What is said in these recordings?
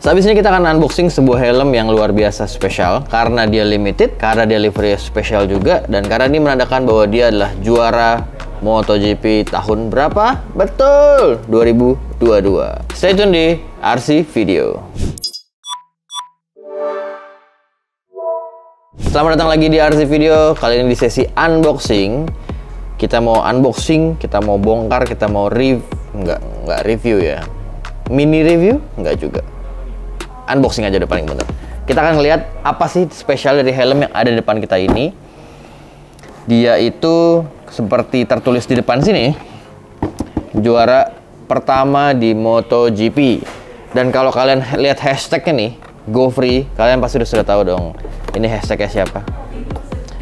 Sehabis ini kita akan unboxing sebuah helm yang luar biasa spesial karena dia limited, karena dia livery spesial juga, dan karena ini menandakan bahwa dia adalah juara MotoGP tahun berapa? Betul, 2022. Stay tune di RC Video. Selamat datang lagi di RC Video. Kali ini di sesi unboxing. Kita mau unboxing, kita mau bongkar, kita mau nggak review ya. Mini review? Nggak juga. Unboxing aja udah paling bener. Kita akan ngeliat apa sih spesial dari helm yang ada di depan kita ini. Dia itu seperti tertulis di depan sini, juara pertama di MotoGP. Dan kalau kalian lihat hashtagnya nih, Go Free, kalian pasti sudah tahu dong. Ini hashtagnya siapa?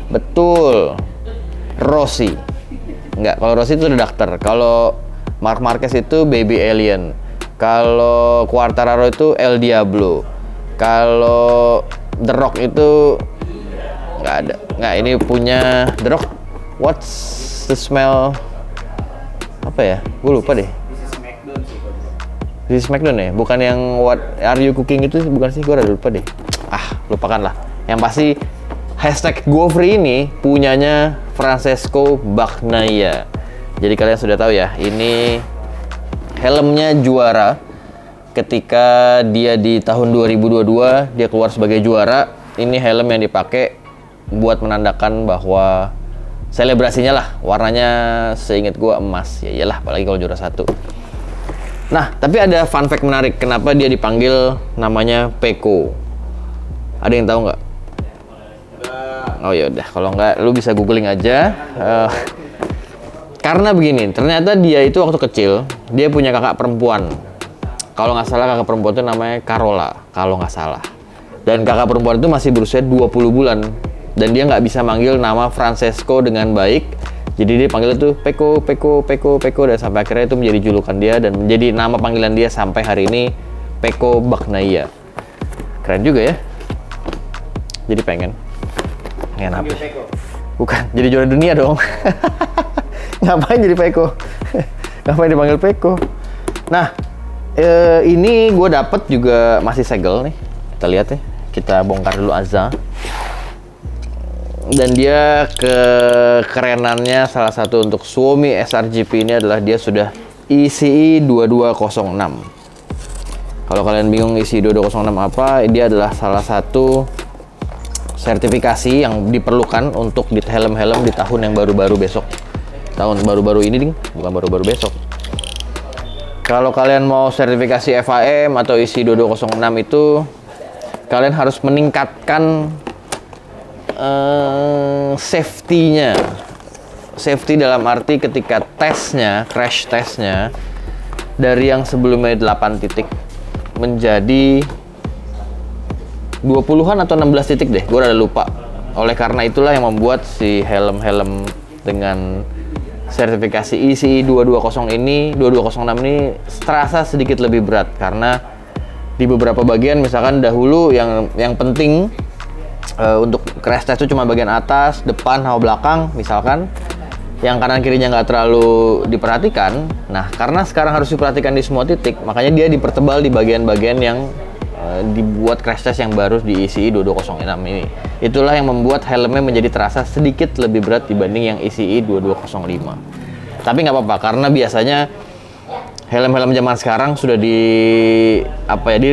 Betul, Rossi. Enggak, kalau Rossi itu redaktor. Kalau Marc Marquez itu Baby Alien. Kalau Quartararo itu El Diablo. Kalau The Rock itu nggak ada. Nggak, ini punya The Rock. What's the smell? Apa ya? Gue lupa deh. This is Smackdown ya? Bukan yang What Are You Cooking itu, bukan sih? Gue udah lupa deh. Lupakan lah. Yang pasti hashtag Go Free ini punyanya Francesco Bagnaia. Jadi kalian sudah tahu ya, ini helmnya juara. Ketika dia di tahun 2022 dia keluar sebagai juara. Ini helm yang dipakai buat menandakan bahwa selebrasinya lah, warnanya seingat gua emas. Ya iyalah, apalagi kalau juara satu. Nah, tapi ada fun fact menarik. Kenapa dia dipanggil namanya Pecco? Ada yang tahu nggak? Oh ya udah, kalau nggak lu bisa googling aja. Karena begini, ternyata dia itu waktu kecil, dia punya kakak perempuan. Kalau nggak salah kakak perempuan itu namanya Carola, kalau nggak salah. Dan kakak perempuan itu masih berusia 20 bulan. Dan dia nggak bisa manggil nama Francesco dengan baik. Jadi dia panggil itu Pecco, Pecco, Pecco, Pecco. Dan sampai akhirnya itu menjadi julukan dia dan menjadi nama panggilan dia sampai hari ini, Pecco Bagnaia. Keren juga ya. Jadi pengen apa? Bukan, jadi juara dunia dong. Ngapain jadi Pecco? Ngapain dipanggil Pecco? Nah, ini gue dapet juga masih segel nih. Kita lihat ya. Kita bongkar dulu Azza. Dan dia kekerenannya salah satu untuk Suomi SRGP ini adalah dia sudah ECE 2206. Kalau kalian bingung ECE 2206 apa, dia adalah salah satu sertifikasi yang diperlukan untuk di helm-helm di tahun yang baru-baru besok. Tahun baru-baru ini, ding, bukan baru-baru besok. Kalau kalian mau sertifikasi FIM atau ECE 2206 itu, kalian harus meningkatkan safety-nya. Safety dalam arti ketika tesnya, crash testnya, dari yang sebelumnya 8 titik menjadi 20-an atau 16 titik deh, gue udah lupa. Oleh karena itulah yang membuat si helm-helm dengan sertifikasi ECE 2206 ini terasa sedikit lebih berat karena di beberapa bagian, misalkan dahulu yang penting untuk crash test itu cuma bagian atas, depan, sama belakang, misalkan yang kanan kirinya nggak terlalu diperhatikan. Nah, karena sekarang harus diperhatikan di semua titik, makanya dia dipertebal di bagian-bagian yang dibuat crash test yang baru di ECE 2206 ini. Itulah yang membuat helmnya menjadi terasa sedikit lebih berat dibanding yang ECE 2205. Tapi nggak apa-apa, karena biasanya helm-helm zaman sekarang sudah di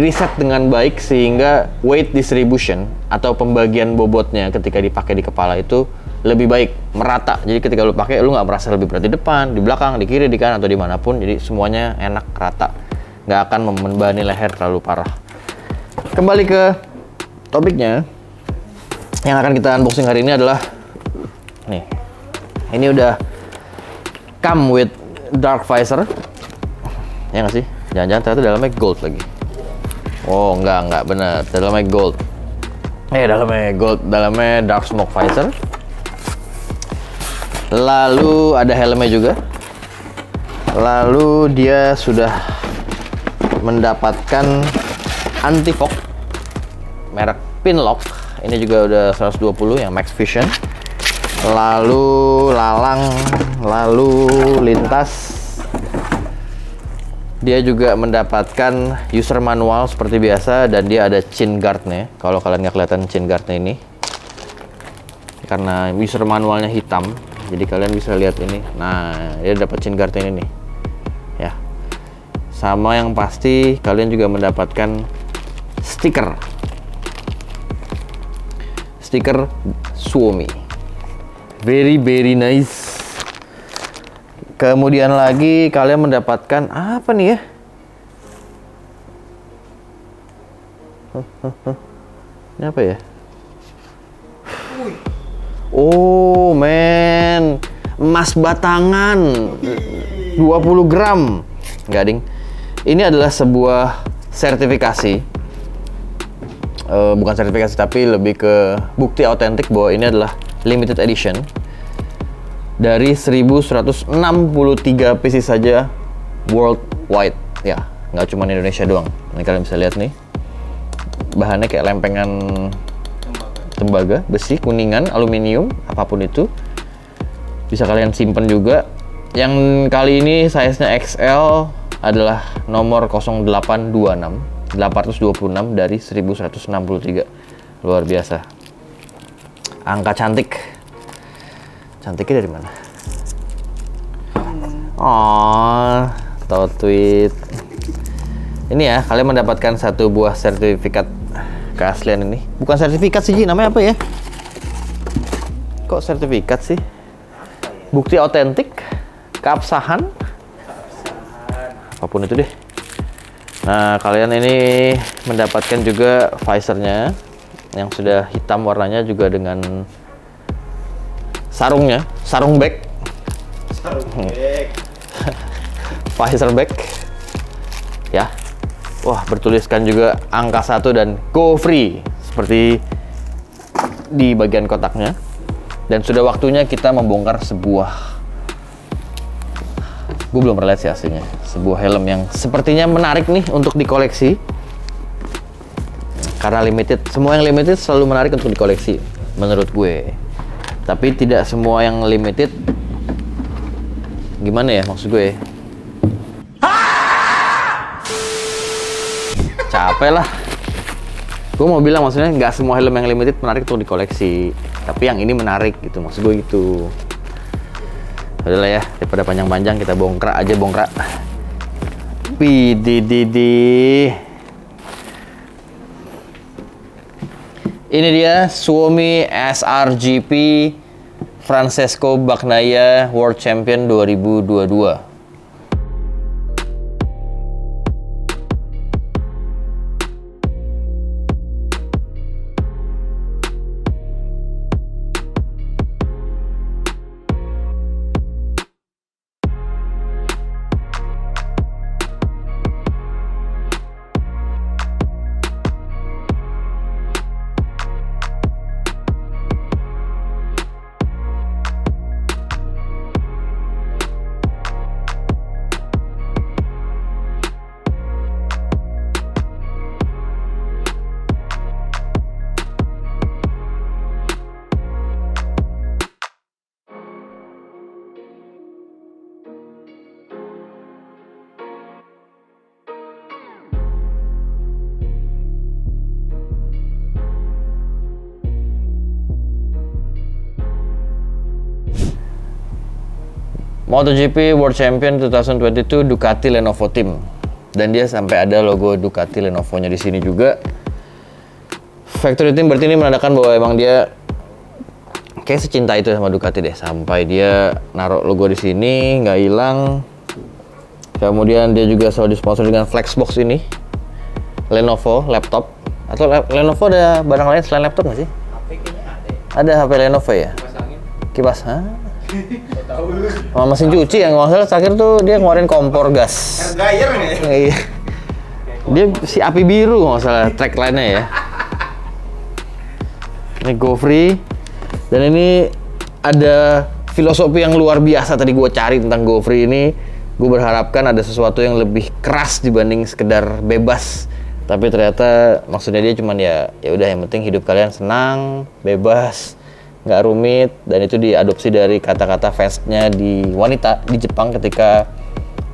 riset dengan baik sehingga weight distribution atau pembagian bobotnya ketika dipakai di kepala itu lebih baik, merata. Jadi ketika lu pakai, lu nggak merasa lebih berat di depan, di belakang, di kiri, di kanan, atau dimanapun. Jadi semuanya enak, rata, nggak akan membebani leher terlalu parah. Kembali ke topiknya, yang akan kita unboxing hari ini adalah nih, ini udah come with dark visor, ya nggak sih? Jangan-jangan ternyata dalamnya gold lagi. Oh enggak bener, dalamnya gold. Dalamnya gold, dalamnya dark smoke visor. Lalu ada helmnya juga. Lalu dia sudah mendapatkan anti fog merek Pinlock. Ini juga udah 120 yang Max Vision. Lalu lalang, lalu lintas. Dia juga mendapatkan user manual seperti biasa, dan dia ada chin guard-nya. Kalau kalian nggak kelihatan chin guard-nya ini, karena user manualnya hitam, jadi kalian bisa lihat ini. Nah, dia dapat chin guard ini nih, ya. Sama yang pasti kalian juga mendapatkan stiker Suomi, very nice. Kemudian lagi kalian mendapatkan apa nih ya? Ini apa ya? Oh men, emas batangan 20 gram. Enggak ding. Ini adalah sebuah sertifikasi. Bukan sertifikasi, tapi lebih ke bukti autentik bahwa ini adalah limited edition. Dari 1163 pieces saja worldwide, ya, nggak cuma Indonesia doang. Ini kalian bisa lihat nih, bahannya kayak lempengan tembaga, besi, kuningan, aluminium, apapun itu. Bisa kalian simpen juga. Yang kali ini size-nya XL adalah nomor 0826, 826 dari 1163. Luar biasa. Angka cantik. Cantiknya dari mana? Oh, tahu tweet. Ini ya, kalian mendapatkan satu buah sertifikat keaslian ini. Bukan sertifikat sih, namanya apa ya? Kok sertifikat sih? Bukti autentik, keabsahan, apapun itu deh. Nah, kalian ini mendapatkan juga visornya yang sudah hitam warnanya, juga dengan sarungnya, sarung bag, visor bag, ya. Wah, bertuliskan juga angka 1 dan go free seperti di bagian kotaknya. Dan sudah waktunya kita membongkar sebuah, gue belum pernah lihat sih aslinya, sebuah helm yang sepertinya menarik nih untuk dikoleksi. Karena limited, semua yang limited selalu menarik untuk dikoleksi menurut gue. Tapi tidak semua yang limited, gimana ya maksud gue? Capek lah. Gue mau bilang maksudnya nggak semua helm yang limited menarik untuk dikoleksi. Tapi yang ini menarik gitu, maksud gue gitu. Udahlah ya, daripada panjang-panjang kita bongkar aja, bongkar. Widididi. Ini dia Suomi SRGP Francesco Bagnaia World Champion 2022. MotoGP World Champion 2022 Ducati Lenovo Team, dan dia sampai ada logo Ducati Lenovo-nya di sini juga. Factory Team berarti ini menandakan bahwa emang dia kayak secinta itu sama Ducati deh, sampai dia naruh logo di sini nggak hilang. Kemudian dia juga selalu disponsor dengan Flexbox ini, Lenovo laptop. Atau Lenovo ada barang lain selain laptop nggak sih? HP kayaknya ada. Ada HP Lenovo ya? Kipas angin. Kipas, hah? Sama mesin cuci yang nggak salah terakhir tuh dia ngeluarin kompor gas. Air dryer nih. Iya. Dia si api biru nggak salah tagline-nya ya. Ini go free, dan ini ada filosofi yang luar biasa tadi gue cari tentang go free ini. Gue berharapkan ada sesuatu yang lebih keras dibanding sekedar bebas. Tapi ternyata maksudnya dia cuman ya udah, yang penting hidup kalian senang, bebas, nggak rumit. Dan itu diadopsi dari kata-kata fansnya di wanita di Jepang ketika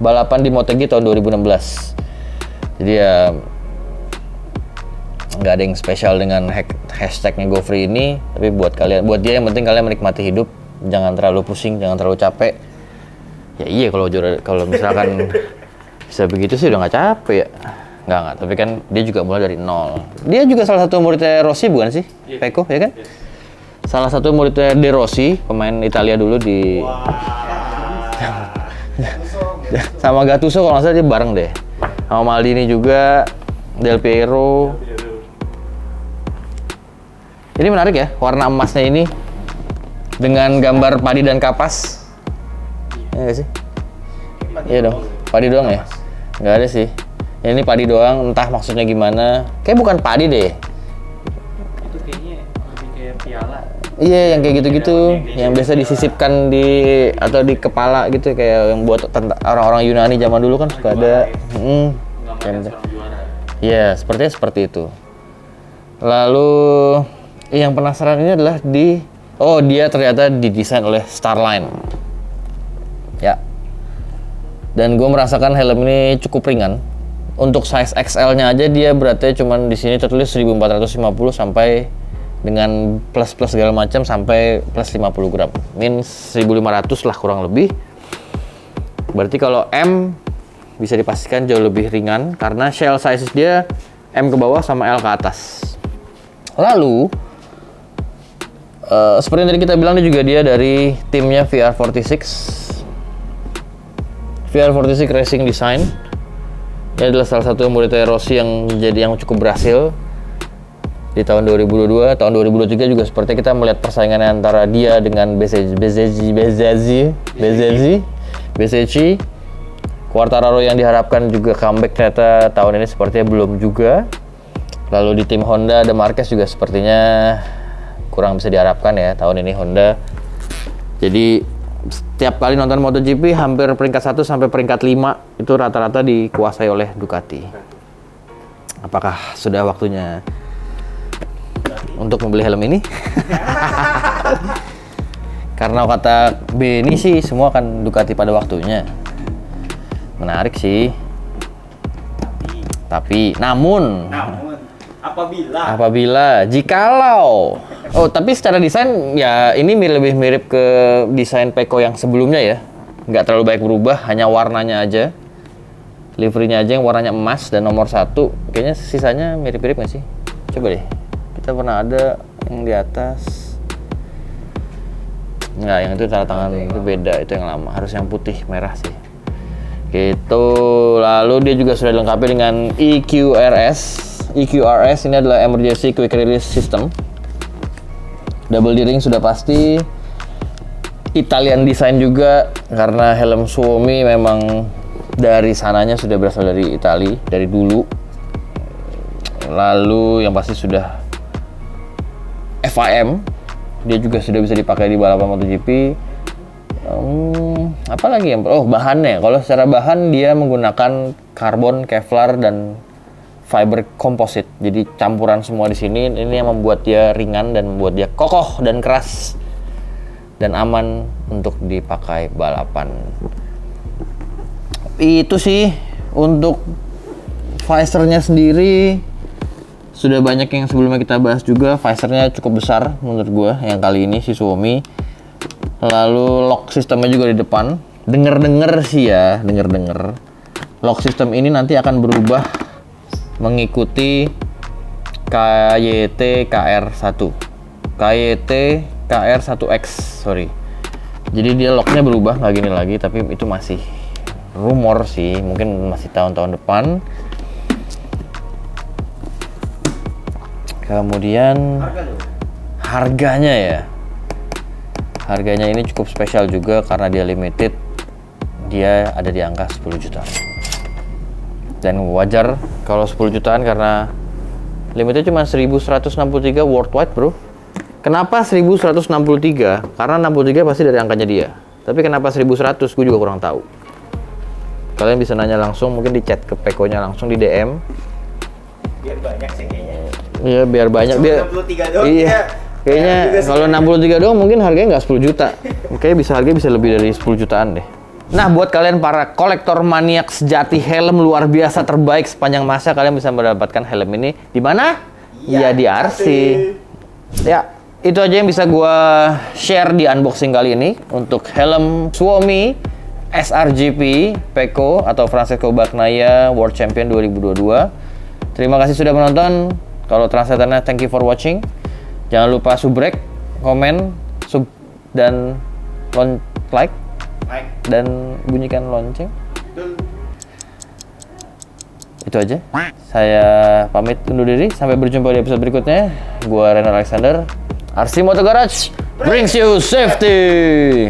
balapan di MotoGP tahun 2016. Jadi ya nggak ada yang spesial dengan hashtagnya Go Free ini, tapi buat dia yang penting kalian menikmati hidup, jangan terlalu pusing, jangan terlalu capek. Ya iya, kalau misalkan bisa begitu sih udah nggak capek ya. Nggak, tapi kan dia juga mulai dari nol. Dia juga salah satu muridnya Rossi bukan sih? Pecco, ya kan? Salah satu muridnya De Rossi, pemain Italia dulu di... sama Gattuso kalau nggak salah dia bareng deh. Sama Maldini juga, Del Piero. Ini menarik ya, warna emasnya ini dengan gambar padi dan kapas. Iya nggak sih? Iya dong, padi doang ya? Nggak ada sih. Ini padi doang, entah maksudnya gimana. Kayak bukan padi deh. Itu kayaknya lebih kayak piala. Iya, yang kayak gitu-gitu, yang biasa disisipkan di kepala gitu, kayak yang buat orang-orang Yunani zaman dulu kan suka ada. Iya, sepertinya seperti itu. Lalu yang penasaran ini adalah dia ternyata didesain oleh Starline. Ya. Dan gue merasakan helm ini cukup ringan. Untuk size XL-nya aja dia beratnya cuman di sini tertulis 1450 sampai dengan plus segala macam sampai plus 50 gram. Min 1500 lah kurang lebih. Berarti kalau M bisa dipastikan jauh lebih ringan karena shell size dia M ke bawah sama L ke atas. Lalu seperti yang tadi kita bilang juga dia dari timnya VR46 Racing Design. Ini adalah salah satu muridnya Rossi yang cukup berhasil di tahun 2022, tahun 2023 juga seperti kita melihat persaingan antara dia dengan BCC. Quartararo yang diharapkan juga comeback ternyata tahun ini sepertinya belum juga. Lalu di tim Honda ada Marquez juga sepertinya kurang bisa diharapkan ya tahun ini Honda. Jadi setiap kali nonton MotoGP hampir peringkat 1 sampai peringkat 5 itu rata-rata dikuasai oleh Ducati. Apakah sudah waktunya untuk membeli helm ini? Karena kata Benny sih semua akan Ducati pada waktunya. Menarik sih. Tapi namun apabila jikalau tapi secara desain ya ini lebih mirip ke desain Pecco yang sebelumnya ya. Nggak terlalu banyak berubah, hanya warnanya aja. Liverynya aja yang warnanya emas dan nomor 1. Kayaknya sisanya mirip-mirip nggak sih? Coba deh. Kita pernah ada yang di atas. Nggak, yang itu tanda tangan itu beda, itu yang lama. Harus yang putih merah sih. Gitu. Lalu dia juga sudah dilengkapi dengan EQRS. EQRS ini adalah Emergency Quick Release System. Double D-ring sudah pasti. Italian design juga karena helm Suomi memang dari sananya sudah berasal dari Itali dari dulu. Lalu yang pasti sudah FIM, dia juga sudah bisa dipakai di balapan MotoGP. Apalagi yang bahannya, kalau secara bahan dia menggunakan karbon, Kevlar dan fiber composite. Jadi campuran semua di sini. Ini yang membuat dia ringan dan membuat dia kokoh dan keras dan aman untuk dipakai balapan. Itu sih untuk visornya sendiri. Sudah banyak yang sebelumnya kita bahas juga. Visornya cukup besar menurut gue yang kali ini si Suomi. Lalu lock sistemnya juga di depan. Denger sih ya, lock sistem ini nanti akan berubah mengikuti KYT KR1. KYT KR1X, sorry. Jadi dia locknya berubah, nggak gini lagi, tapi itu masih rumor sih, mungkin masih tahun-tahun depan. Kemudian harganya ya. Harganya ini cukup spesial juga karena dia limited. Dia ada di angka 10 juta. Dan wajar kalau 10 jutaan karena limitnya cuma 1163 worldwide, bro. Kenapa 1163? Karena 63 pasti dari angkanya dia. Tapi kenapa 1100? Gue juga kurang tahu. Kalian bisa nanya langsung, mungkin di chat ke Pecco-nya langsung di DM. Biar banyak sih kayaknya. Iya, biar banyak. Biar 63 doang. Iya. Ya. Kayaknya kalau 63 doang mungkin harganya nggak 10 juta. Kayaknya harganya bisa lebih dari 10 jutaan deh. Nah, buat kalian para kolektor maniak sejati helm luar biasa terbaik sepanjang masa, kalian bisa mendapatkan helm ini di mana? Ya di RC. Ya, itu aja yang bisa gua share di unboxing kali ini untuk helm Suomi SRGP Peko atau Francesco Bagnaia World Champion 2022. Terima kasih sudah menonton. Kalau translatornya, thank you for watching. Jangan lupa subrek, komen, sub, dan like, dan bunyikan lonceng. Itu aja. Saya pamit undur diri. Sampai berjumpa di episode berikutnya. Gua Renal Alexander. RC Moto Garage brings you safety.